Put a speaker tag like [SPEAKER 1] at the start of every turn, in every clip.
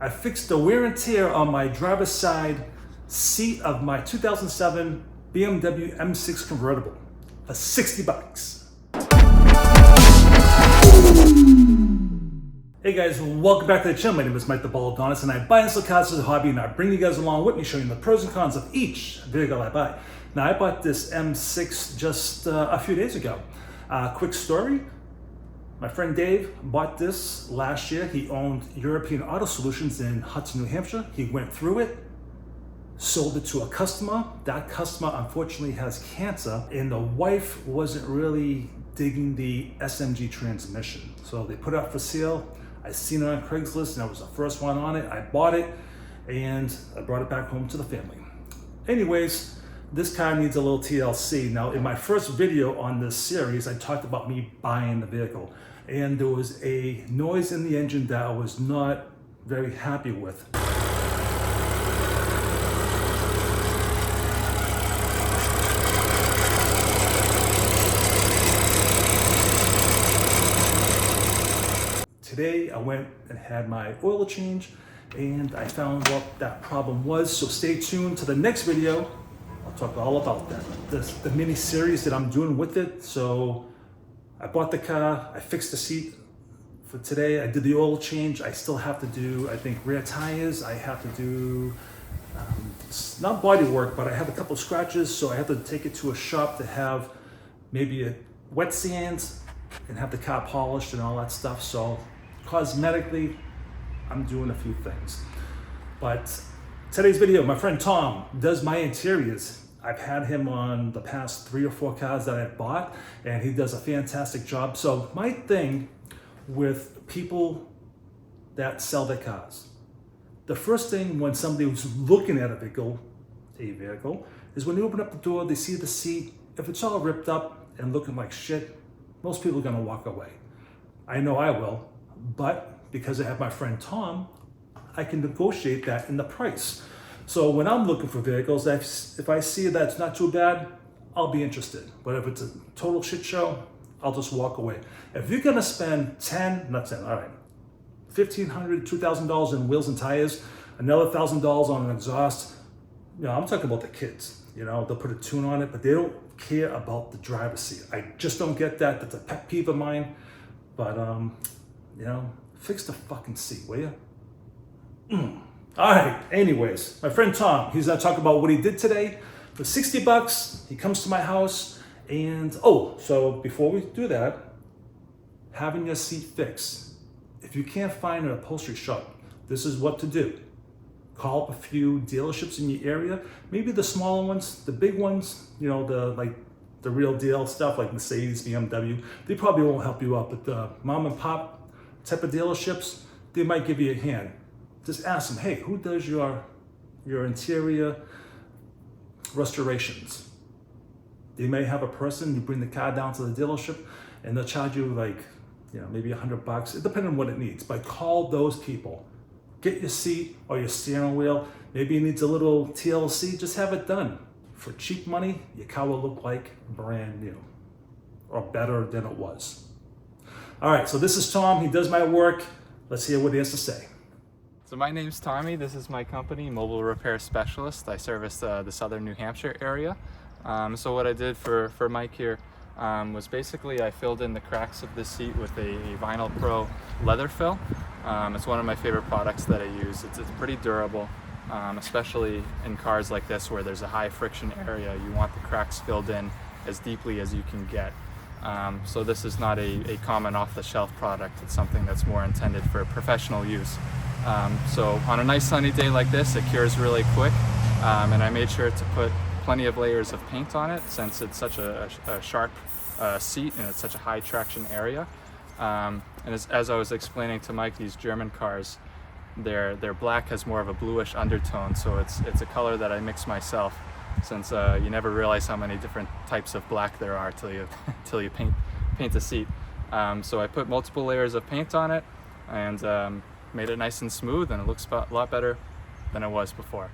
[SPEAKER 1] I fixed the wear and tear on my driver's side seat of my 2007 BMW M6 Convertible for 60 bucks. Hey guys, welcome back to the channel. My name is Mike the Baldadonis, and I buy and sell cars as a hobby, and I bring you guys along with me, showing the pros and cons of each vehicle I buy. Now, I bought this M6 just a few days ago. Quick story. My friend Dave bought this last year. He owned European Auto Solutions in Hudson, New Hampshire. He went through it, sold it to a customer. That customer unfortunately has cancer, and the wife wasn't really digging the SMG transmission. So they put it up for sale. I seen it on Craigslist, and I was the first one on it. I bought it, and I brought it back home to the family. Anyways, this car needs a little TLC. Now, in my first video on this series, I talked about me buying the vehicle, and there was a noise in the engine that I was not very happy with. Today, I went and had my oil change, and I found what that problem was. So stay tuned to the next video. I'll talk all about that. The mini series that I'm doing with it. So I bought the car, I fixed the seat for today. I did the oil change. I still have to do, I think, rear tires. I have to do, not body work, but I have a couple of scratches. So I have to take it to a shop to have maybe a wet sand and have the car polished and all that stuff. So cosmetically, I'm doing a few things. But today's video, my friend Tom does my interiors. I've had him on the past 3 or 4 cars that I've bought, and he does a fantastic job. So my thing with people that sell their cars, the first thing when somebody who's looking at a vehicle, is when they open up the door, they see the seat. If it's all ripped up and looking like shit, most people are gonna walk away. I know I will, but because I have my friend Tom, I can negotiate that in the price. So when I'm looking for vehicles, if I see that it's not too bad, I'll be interested. But if it's a total shit show, I'll just walk away. If you're gonna spend $1,500, $2,000 in wheels and tires, another $1,000 on an exhaust, I'm talking about the kids. They'll put a tune on it, but they don't care about the driver's seat. I just don't get that. That's a pet peeve of mine. But fix the fucking seat, will you? All right, anyways, my friend Tom, he's gonna talk about what he did today. For 60 bucks, he comes to my house, and so before we do that, having your seat fixed. If you can't find an upholstery shop, this is what to do. Call up a few dealerships in your area, maybe the smaller ones, the big ones, the real deal stuff like Mercedes, BMW, they probably won't help you out, but the mom and pop type of dealerships, they might give you a hand. Just ask them, hey, who does your interior restorations? They may have a person, you bring the car down to the dealership, and they'll charge you maybe $100, depending on what it needs. But call those people. Get your seat or your steering wheel. Maybe it needs a little TLC, just have it done. For cheap money, your car will look like brand new, or better than it was. All right, so this is Tom, he does my work. Let's hear what he has to say.
[SPEAKER 2] So my name's Tommy. This is my company, Mobile Repair Specialist. I service the southern New Hampshire area. So what I did for Mike here was basically I filled in the cracks of this seat with a Vinyl Pro leather fill. It's one of my favorite products that I use. It's pretty durable, especially in cars like this where there's a high friction area. You want the cracks filled in as deeply as you can get. So this is not a common off-the-shelf product. It's something that's more intended for professional use. So on a nice sunny day like this, it cures really quick, and I made sure to put plenty of layers of paint on it since it's such a sharp seat and it's such a high traction area. And as I was explaining to Mike, these German cars, their black has more of a bluish undertone, so it's a color that I mix myself, since you never realize how many different types of black there are till you paint the seat. So I put multiple layers of paint on it and made it nice and smooth, and it looks a lot better than it was before.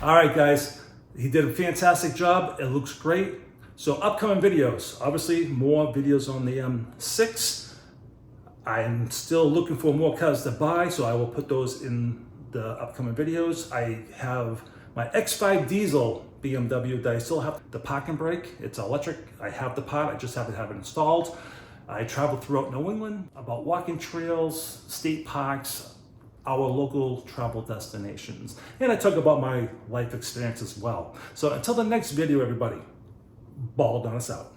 [SPEAKER 1] All right, guys, he did a fantastic job. It looks great. So upcoming videos, obviously more videos on the M6. I'm still looking for more cars to buy, so I will put those in the upcoming videos. I have my X5 diesel BMW that I still have the parking brake. It's electric. I have the part, I just have to have it installed. I travel throughout New England about walking trails, state parks, our local travel destinations. And I talk about my life experience as well. So until the next video, everybody, Baldadonis out.